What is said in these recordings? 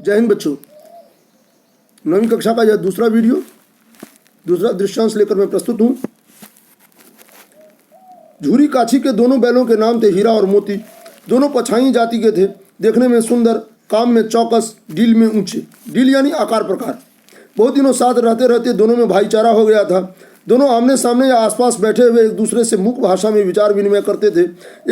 जय हिंद बच्चों। 9वीं कक्षा का यह दूसरा वीडियो, दूसरा दृश्यांश लेकर मैं प्रस्तुत हूँ। झूरी काछी के दोनों बैलों के नाम थे हीरा और मोती। दोनों पछाई जाति के थे, देखने में सुंदर, काम में चौकस, डील में ऊंचे। डील यानी आकार प्रकार। बहुत दिनों साथ रहते रहते दोनों में भाईचारा हो गया था। दोनों आमने सामने या आसपास बैठे हुए एक दूसरे से मुख भाषा में विचार विनिमय करते थे।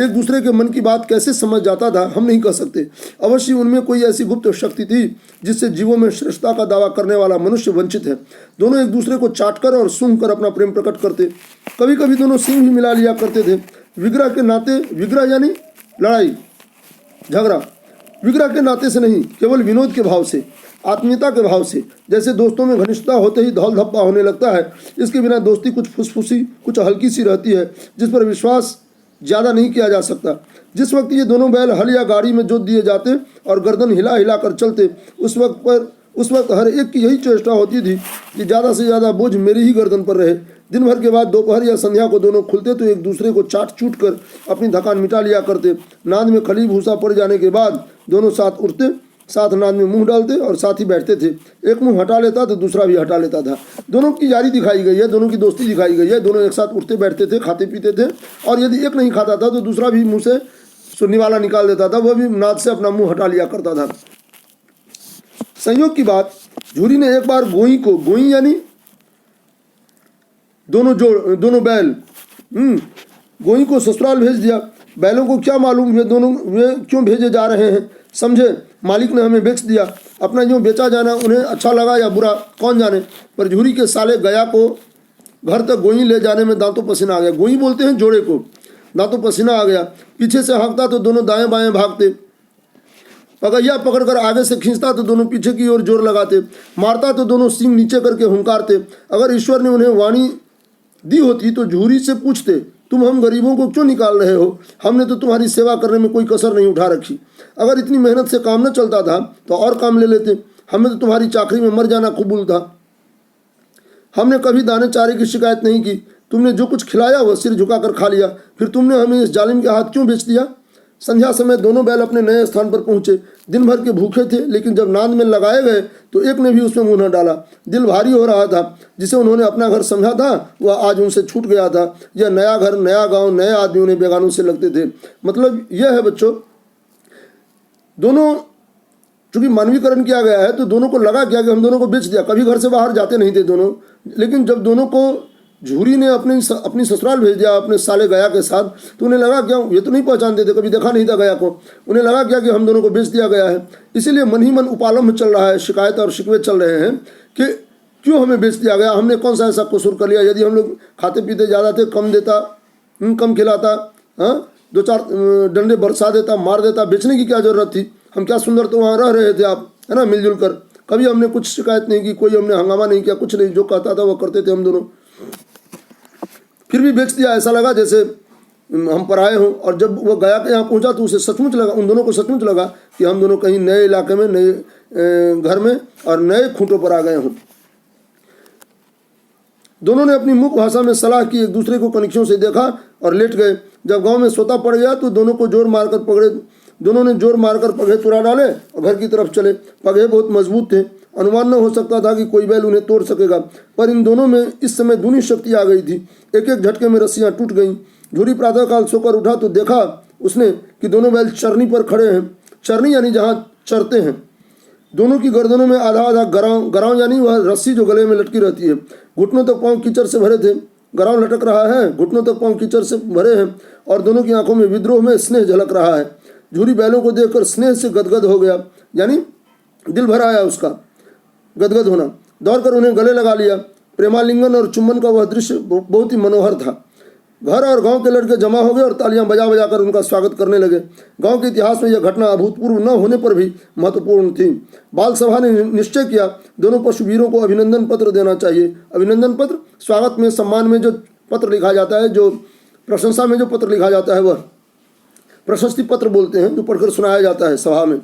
एक दूसरे के मन की बात कैसे समझ जाता था हम नहीं कह सकते। अवश्य उनमें कोई ऐसी गुप्त शक्ति थी जिससे जीवों में श्रेष्ठता का दावा करने वाला मनुष्य वंचित है। दोनों एक दूसरे को चाटकर और सूंघ कर अपना प्रेम प्रकट करते। कभी कभी दोनों सिंह भी मिला लिया करते थे। विग्रह के नाते, विग्रह यानी लड़ाई झगड़ा, विग्रह के नाते से नहीं, केवल विनोद के भाव से, आत्मीयता के भाव से। जैसे दोस्तों में घनिष्ठता होते ही धौल धप्पा होने लगता है, इसके बिना दोस्ती कुछ फुसफुसी, कुछ हल्की सी रहती है, जिस पर विश्वास ज़्यादा नहीं किया जा सकता। जिस वक्त ये दोनों बैल हल या गाड़ी में जोत दिए जाते और गर्दन हिला हिला कर चलते, उस वक्त हर एक की यही चेष्टा होती थी कि ज़्यादा से ज़्यादा बोझ मेरी ही गर्दन पर रहे। दिन भर के बाद दोपहर या संध्या को दोनों खुलते तो एक दूसरे को चाट चूट कर अपनी थकान मिटा लिया करते। नाद में खली भूसा पड़ जाने के बाद दोनों साथ उठते, साथ नाद में मुंह डालते और साथ ही बैठते थे। एक मुंह हटा लेता तो दूसरा भी हटा लेता था। दोनों की यारी दिखाई गई है, दोनों की दोस्ती दिखाई गई है। दोनों एक साथ उठते बैठते थे, खाते पीते थे, और यदि एक नहीं खाता था तो दूसरा भी मुंह से सुन्नी वाला निकाल देता था। वह भी नाद से अपना मुंह हटा लिया करता था। संयोग की बात, झूरी ने एक बार गोई यानी दोनों बैल गोई को ससुराल भेज दिया। बैलों को क्या मालूम वे क्यों भेजे जा रहे हैं। समझे मालिक ने हमें बेच दिया। अपना जो बेचा जाना उन्हें अच्छा लगा या बुरा कौन जाने, पर झूरी के साले गया को घर तक गोई ले जाने में दांतों पसीना आ गया। गोई बोलते हैं जोड़े को। दांतों पसीना आ गया। पीछे से हाँकता तो दोनों दाएं बाएं भागते। पगैया पकड़कर आगे से खींचता तो दोनों पीछे की ओर जोर लगाते। मारता तो दोनों सींग नीचे करके हुंकारते। अगर ईश्वर ने उन्हें वाणी दी होती तो झूरी से पूछते, तुम हम गरीबों को क्यों निकाल रहे हो? हमने तो तुम्हारी सेवा करने में कोई कसर नहीं उठा रखी। अगर इतनी मेहनत से काम न चलता था तो और काम ले लेते। हमें तो तुम्हारी चाकरी में मर जाना कबूल था। हमने कभी दाने चारे की शिकायत नहीं की। तुमने जो कुछ खिलाया वह सिर झुकाकर खा लिया। फिर तुमने हमें इस जालिम के हाथ क्यों बेच दिया? संध्या समय दोनों बैल अपने नए स्थान पर पहुंचे। दिन भर के भूखे थे, लेकिन जब नाद में लगाए गए तो एक ने भी उसमें मुंह न डाला। दिल भारी हो रहा था। जिसे उन्होंने अपना घर समझा था वह आज उनसे छूट गया था। यह नया घर, नया गांव, नए आदमी उन्हें बेगानों से लगते थे। मतलब यह है बच्चों, दोनों चूंकि मानवीकरण किया गया है तो दोनों को लगा क्या कि हम दोनों को बेच दिया। कभी घर से बाहर जाते नहीं थे दोनों, लेकिन जब दोनों को झूरी ने अपनी ससुराल भेज दिया अपने साले गया के साथ, तो उन्हें लगा क्या, ये तो नहीं पहचानते थे, कभी देखा नहीं था गया को। उन्हें लगा क्या कि हम दोनों को बेच दिया गया है। इसीलिए मन ही मन उपालंभ चल रहा है, शिकायत और शिकवे चल रहे हैं कि क्यों हमें बेच दिया गया, हमने कौन सा ऐसा कसूर कर लिया। यदि हम लोग खाते पीते ज़्यादा थे, कम देता, कम खिलाता, दो चार डंडे बरसा देता, मार देता, बेचने की क्या जरूरत थी। हम क्या सुंदर तो वहाँ रह रहे थे आप, है ना, मिलजुल कर। कभी हमने कुछ शिकायत नहीं की, कोई हमने हंगामा नहीं किया, कुछ नहीं। जो कहता था वो करते थे हम दोनों। फिर भी बेच दिया। ऐसा लगा जैसे हम पराए हों। और जब वो गया के यहाँ पहुँचा तो उसे सचमुच लगा, उन दोनों को सचमुच लगा कि हम दोनों कहीं नए इलाके में, नए घर में और नए खूंटों पर आ गए हों। दोनों ने अपनी मुख भाषा में सलाह की, एक दूसरे को कनखियों से देखा और लेट गए। जब गांव में सोता पड़ गया तो दोनों ने जोर मारकर पगहे तुरा डाले और घर की तरफ चले। पगहे बहुत मजबूत थे, अनुमान न हो सकता था कि कोई बैल उन्हें तोड़ सकेगा, पर इन दोनों में इस समय दूनी शक्ति आ गई थी। एक एक झटके में रस्सियां टूट गईं। झूरी प्रातःकाल सोकर उठा तो देखा उसने कि दोनों बैल चरनी पर खड़े हैं। चरनी यानी जहाँ चरते हैं। दोनों की गर्दनों में आधा आधा गराव यानी वह रस्सी जो गले में लटकी रहती है। घुटनों तक पाँव कीचड़ से भरे थे। गराव लटक रहा है, घुटनों तक पाँव कीचड़ से भरे हैं, और दोनों की आंखों में विद्रोह में स्नेह झलक रहा है। झूरी बैलों को देखकर स्नेह से गदगद हो गया, यानी दिल भर आया उसका गदगद होना। दौड़कर उन्हें गले लगा लिया। प्रेमालिंगन और चुम्बन का वह दृश्य बहुत ही मनोहर था। घर और गांव के लड़के जमा हो गए और तालियां बजा बजा कर उनका स्वागत करने लगे। गांव के इतिहास में यह घटना अभूतपूर्व न होने पर भी महत्वपूर्ण थी। बाल सभा ने निश्चय किया दोनों पशुवीरों को अभिनंदन पत्र देना चाहिए। अभिनंदन पत्र, स्वागत में, सम्मान में जो पत्र लिखा जाता है, जो प्रशंसा में जो पत्र लिखा जाता है वह प्रशस्ति पत्र बोलते हैं, जो पढ़कर सुनाया जाता है सभा में।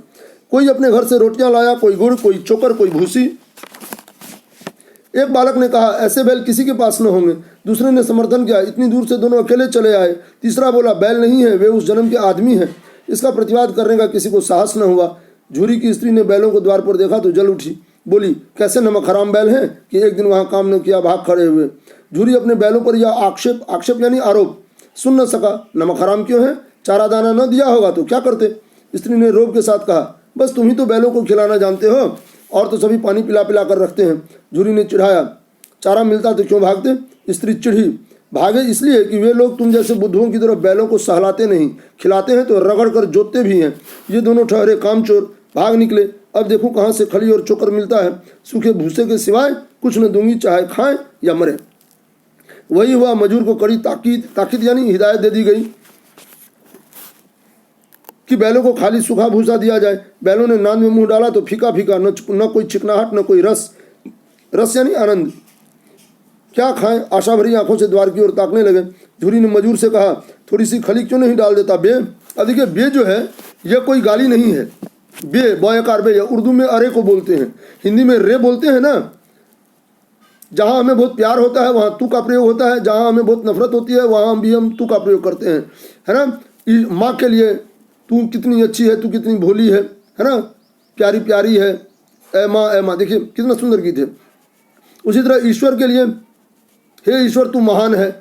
कोई अपने घर से रोटियां लाया, कोई गुड़, कोई चोकर, कोई भूसी। एक बालक ने कहा, ऐसे बैल किसी के पास न होंगे। दूसरे ने समर्थन किया, इतनी दूर से दोनों अकेले चले आए। तीसरा बोला, बैल नहीं है, वे उस जन्म के आदमी हैं। इसका प्रतिवाद करने का किसी को साहस न हुआ। झूरी की स्त्री ने बैलों को द्वार पर देखा तो जल उठी, बोली, कैसे नमक हराम बैल हैं कि एक दिन वहाँ काम न किया, भाग खड़े हुए। झूरी अपने बैलों पर यह आक्षेप यानी आरोप सुन न सका। नमक हराम क्यों है? चारा दाना न दिया होगा तो क्या करते? स्त्री ने रोब के साथ कहा, बस तुम ही तो बैलों को खिलाना जानते हो, और तो सभी पानी पिला पिला कर रखते हैं। झूरी ने चिढ़ाया, चारा मिलता तो क्यों भागते? स्त्री चिढ़ी, भागे इसलिए कि वे लोग तुम जैसे बुद्धुओं की तरह बैलों को सहलाते नहीं, खिलाते हैं तो रगड़ कर जोतते भी हैं। ये दोनों ठहरे कामचोर भाग निकले। अब देखूं कहाँ से खली और चोकर मिलता है, सूखे भूसे के सिवाय कुछ न दूंगी, चाहे खाएं या मरे। वही हुआ, मजूर को कड़ी ताकीद यानी हिदायत दे दी गई कि बैलों को खाली सूखा भूसा दिया जाए। बैलों ने नाद में मुंह डाला तो फीका फीका, न कोई चिकनाहट न कोई रस यानी आनंद। क्या खाएं? आशा भरी आंखों से द्वार की ओर ताकने लगे। झूरी ने मजूर से कहा, थोड़ी सी खली क्यों नहीं डाल देता बे? देखिए, बे जो है यह कोई गाली नहीं है। बे बॉयकार बे, उर्दू में अरे को बोलते हैं, हिंदी में रे बोलते हैं ना। जहाँ हमें बहुत प्यार होता है वहाँ तू का प्रयोग होता है, जहाँ हमें बहुत नफरत होती है वहाँ भी हम तू का प्रयोग करते हैं, है ना। माँ के लिए तू कितनी अच्छी है, तू कितनी भोली है ना, प्यारी प्यारी है, ए माँ। देखिए कितना सुंदर गीत है। उसी तरह ईश्वर के लिए, हे ईश्वर तू महान है।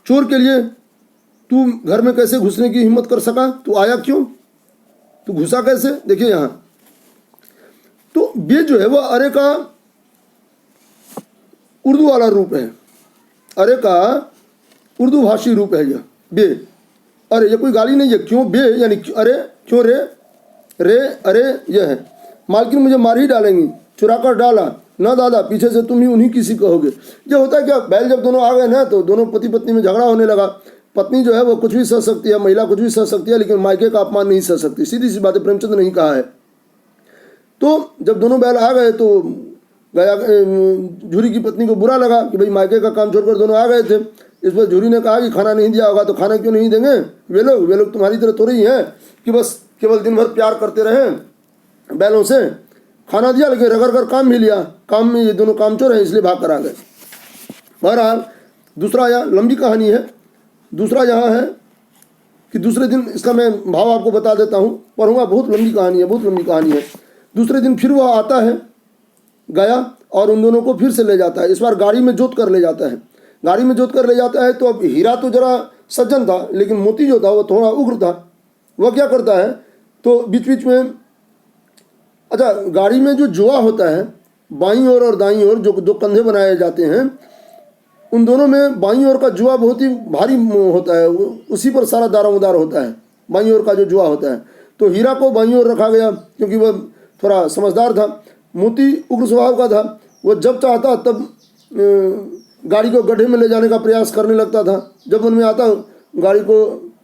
चोर के लिए, तू घर में कैसे घुसने की हिम्मत कर सका? तू आया क्यों? तू घुसा कैसे? देखिए यहाँ तो बे जो है वह अरे का उर्दू वाला रूप है, अरे का उर्दू भाषी रूप है यह बे। अरे ये कोई गाली नहीं है। क्यों बे यानी अरे, क्यों रे, रे अरे यह है। मालकिन मुझे मार ही डालेंगी, चुरा कर डाला ना दादा, पीछे से तुम ही उन्हीं किसी कहोगे। ये होता है क्या, बैल जब दोनों आ गए ना तो दोनों पति पत्नी में झगड़ा होने लगा। पत्नी जो है वो कुछ भी सह सकती है, महिला कुछ भी सह सकती है, लेकिन मायके का अपमान नहीं सह सकती। सीधी सी बात है, प्रेमचंद ने ही कहा है। तो जब दोनों बैल आ गए तो गया झूरी की पत्नी को बुरा लगा कि भाई मायके का काम छोड़कर दोनों आ गए थे। इस पर झूरी ने कहा कि खाना नहीं दिया होगा तो खाना क्यों नहीं देंगे? वे लोग तुम्हारी तरह थोड़ी ही हैं कि बस केवल दिन भर प्यार करते रहे बैलों से। खाना दिया लेकिन रगड़ कर काम भी लिया। काम में ये दोनों कामचोर हैं इसलिए भाग कर आ गए। बहरहाल दूसरा यहाँ लंबी कहानी है। दूसरा यहाँ है कि दूसरे दिन, इसका मैं भाव आपको बता देता हूँ, पढ़ूंगा, बहुत लंबी कहानी है, बहुत लंबी कहानी है। दूसरे दिन फिर वह आता है गया और उन दोनों को फिर से ले जाता है। इस बार गाड़ी में जोत कर ले जाता है। गाड़ी में जोत कर ले जाता है तो अब हीरा तो जरा सज्जन था, लेकिन मोती जो था वो थोड़ा उग्र था। वह क्या करता है तो बीच बीच में, अच्छा, गाड़ी में जो जुआ होता है बाईं ओर और दाईं ओर, जो दो कंधे बनाए जाते हैं, उन दोनों में बाईं ओर का जुआ बहुत ही भारी होता है, उसी पर सारा दारोमदार होता है बाईं ओर का जो जुआ होता है। तो हीरा को बाईं ओर रखा गया क्योंकि वह थोड़ा समझदार था। मोती उग्र स्वभाव का था, वह जब चाहता तब गाड़ी को गड्ढे में ले जाने का प्रयास करने लगता था। जब मन में आता गाड़ी को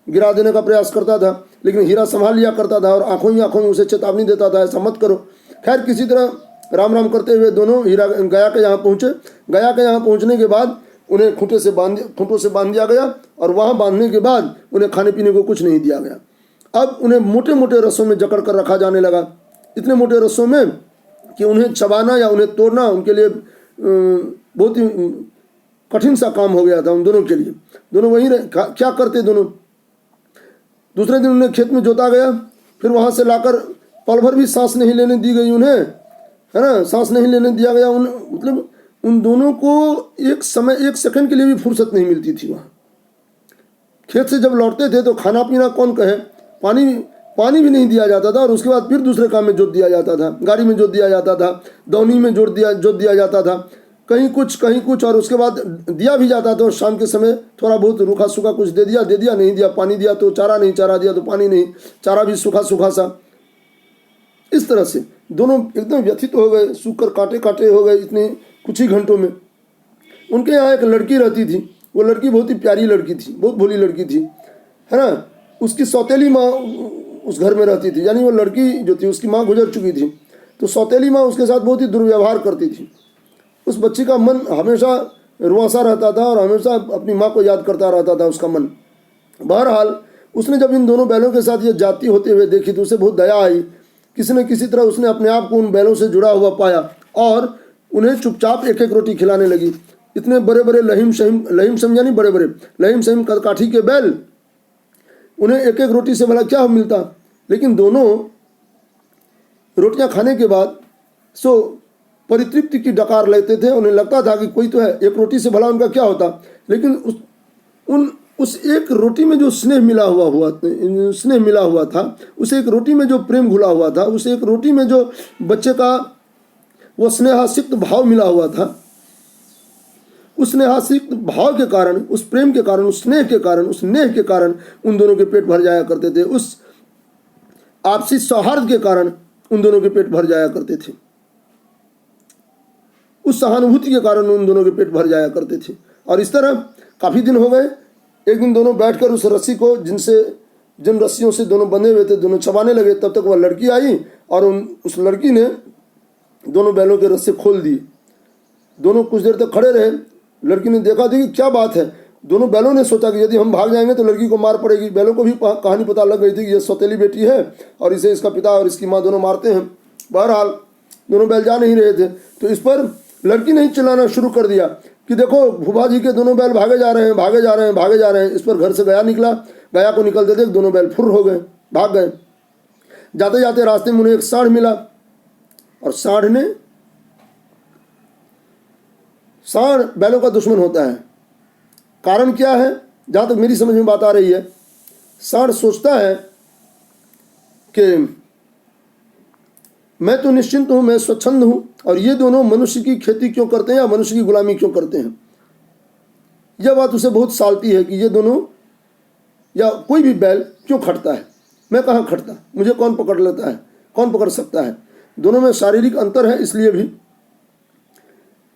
गिरा देने का प्रयास करता था, लेकिन हीरा संभाल लिया करता था और आंखों ही उसे चेतावनी देता था, ऐसा मत करो। खैर किसी तरह राम राम करते हुए दोनों हीरा गया के यहाँ पहुँचे। गया के यहाँ पहुँचने के बाद उन्हें खूंटों से बांध दिया गया और वहाँ बांधने के बाद उन्हें खाने पीने को कुछ नहीं दिया गया। अब उन्हें मोटे मोटे रस्सों में जकड़ कर रखा जाने लगा, इतने मोटे रस्सों में कि उन्हें चबाना या उन्हें तोड़ना उनके लिए बहुत ही कठिन सा काम हो गया था उन दोनों के लिए। दोनों वहीं क्या करते दोनों। दूसरे दिन उन्हें खेत में जोता गया, फिर वहाँ से लाकर पल भर भी सांस नहीं लेने दी गई उन्हें, है ना, सांस नहीं लेने दिया गया मतलब उन दोनों को एक सेकंड के लिए भी फुर्सत नहीं मिलती थी। वहाँ खेत से जब लौटते थे तो खाना पीना कौन कहे, पानी भी नहीं दिया जाता था और उसके बाद फिर दूसरे काम में जोत दिया जाता था, गाड़ी में जोत दिया जाता था, दौनी में जोत दिया जाता था, कहीं कुछ और उसके बाद दिया भी जाता था। और शाम के समय थोड़ा बहुत रूखा सूखा कुछ दे दिया, नहीं दिया, पानी दिया तो चारा नहीं, चारा दिया तो पानी नहीं, चारा भी सूखा सा। इस तरह से दोनों एकदम व्यथित हो गए, सूख कर काटे हो गए इतने कुछ ही घंटों में। उनके यहाँ एक लड़की रहती थी, वो लड़की बहुत ही प्यारी लड़की थी, बहुत भोली लड़की थी, है ना। उसकी सौतेली माँ उस घर में रहती थी, यानी वो लड़की जो थी उसकी माँ गुजर चुकी थी, तो सौतेली माँ उसके साथ बहुत ही दुर्व्यवहार करती थी। उस बच्ची का मन हमेशा रुआंसा रहता था और हमेशा अपनी माँ को याद करता रहता था उसका मन। बहरहाल उसने जब इन दोनों बैलों के साथ ये जाती होते हुए देखी तो उसे बहुत दया आई। किसी न किसी तरह उसने अपने आप को उन बैलों से जुड़ा हुआ पाया और उन्हें चुपचाप एक रोटी खिलाने लगी। इतने बड़े बड़े लहीम शहीम यानी बड़े बड़े लहीम शहीम काठी के बैल, उन्हें एक रोटी से भला क्या मिलता। लेकिन दोनों रोटियां खाने के बाद सो परितृप्ति की डकार लेते थे। उन्हें लगता था कि कोई तो है, एक रोटी से भला उनका क्या होता, लेकिन उस एक रोटी में जो स्नेह मिला हुआ था, उस एक रोटी में जो प्रेम घुला हुआ था, उस एक रोटी में जो बच्चे का वो स्नेहासिक्त भाव मिला हुआ था, उस स्नेहासिक्त भाव के कारण, उस प्रेम के कारण, उस स्नेह के कारण, उस नेह के कारण उन दोनों के पेट भर जाया करते थे। उस आपसी सौहार्द के कारण उन दोनों के पेट भर जाया करते थे। उस सहानुभूति के कारण उन दोनों के पेट भर जाया करते थे। और इस तरह काफ़ी दिन हो गए। एक दिन दोनों बैठकर उस रस्सी को, जिन रस्सियों से दोनों बंधे हुए थे, दोनों चबाने लगे। तब तक वह लड़की आई और उस लड़की ने दोनों बैलों के रस्से खोल दिए। दोनों कुछ देर तक खड़े रहे। लड़की ने देखा कि क्या बात है। दोनों बैलों ने सोचा कि यदि हम भाग जाएंगे तो लड़की को मार पड़ेगी। बैलों को भी कहानी पता लग गई थी कि यह सौतेली बेटी है और इसे इसका पिता और इसकी माँ दोनों मारते हैं। बहरहाल दोनों बैल जा नहीं रहे थे, तो इस पर लड़की ने चिल्लाना शुरू कर दिया कि देखो भूपा जी के दोनों बैल भागे जा रहे हैं, भागे जा रहे हैं, भागे जा रहे हैं। इस पर घर से गया निकला। गया को निकलते देख दोनों बैल फुर्र हो गए, भाग गए। जाते जाते रास्ते में उन्हें एक सांड मिला और सांड बैलों का दुश्मन होता है। कारण क्या है, जहाँ तक मेरी समझ में बात आ रही है, सांड सोचता है कि मैं तो निश्चिंत हूँ, मैं स्वच्छंद हूँ, और ये दोनों मनुष्य की खेती क्यों करते हैं या मनुष्य की गुलामी क्यों करते हैं। यह बात उसे बहुत सालती है कि ये दोनों या कोई भी बैल क्यों खटता है। मैं कहाँ खटता, मुझे कौन पकड़ लेता है, कौन पकड़ सकता है। दोनों में शारीरिक अंतर है, इसलिए भी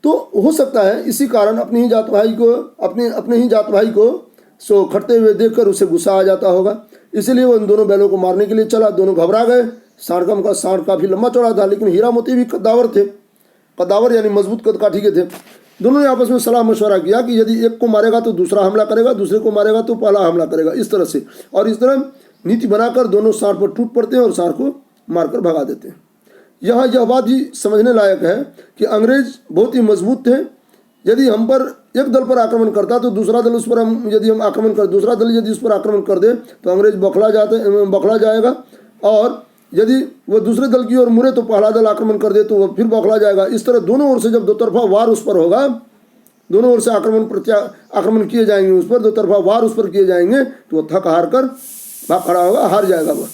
तो हो सकता है इसी कारण अपने ही जात भाई को सो खटते हुए देखकर उसे गुस्सा आ जाता होगा। इसीलिए वो इन दोनों बैलों को मारने के लिए चला। दोनों घबरा गए। सांड काफ़ी लंबा चौड़ा था, लेकिन हीरा मोती भी कद्दावर यानी मजबूत कदकाठी के थे। दोनों ने आपस में सलाह मशवरा किया कि यदि एक को मारेगा तो दूसरा हमला करेगा, दूसरे को मारेगा तो पहला हमला करेगा, इस तरह से। और इस तरह नीति बनाकर दोनों सांड पर टूट पड़ते हैं और सांड को मारकर भगा देते हैं। यहाँ यह बात भी समझने लायक है कि अंग्रेज बहुत ही मजबूत थे। यदि हम पर एक दल पर आक्रमण करता तो दूसरा दल उस पर दूसरा दल यदि उस पर आक्रमण कर दे तो अंग्रेज बौखला जाएगा, और यदि वह दूसरे दल की ओर मुड़े तो पहला दल आक्रमण कर दे तो वह फिर बौखला जाएगा। इस तरह दोनों ओर से जब दो तरफा वार उस पर होगा, दोनों ओर से आक्रमण किए जाएंगे उस पर, दो तरफा वार उस पर किए जाएंगे, तो वह थक हार कर भाग खड़ा होगा, हार जाएगा वह।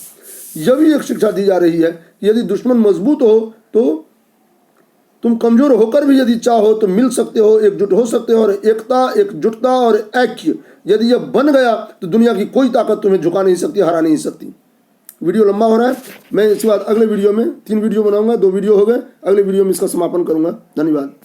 यह भी एक शिक्षा दी जा रही है कि यदि दुश्मन मजबूत हो तो तुम कमजोर होकर भी यदि चाहो तो मिल सकते हो, एकजुट हो सकते हो। और एकता, एकजुटता और ऐक्य यदि यह बन गया तो दुनिया की कोई ताकत तुम्हें झुका नहीं सकती, हरा नहीं सकती। वीडियो लंबा हो रहा है, मैं इसके बाद अगले वीडियो में 3 वीडियो बनाऊंगा, 2 वीडियो हो गए, अगले वीडियो में इसका समापन करूंगा। धन्यवाद।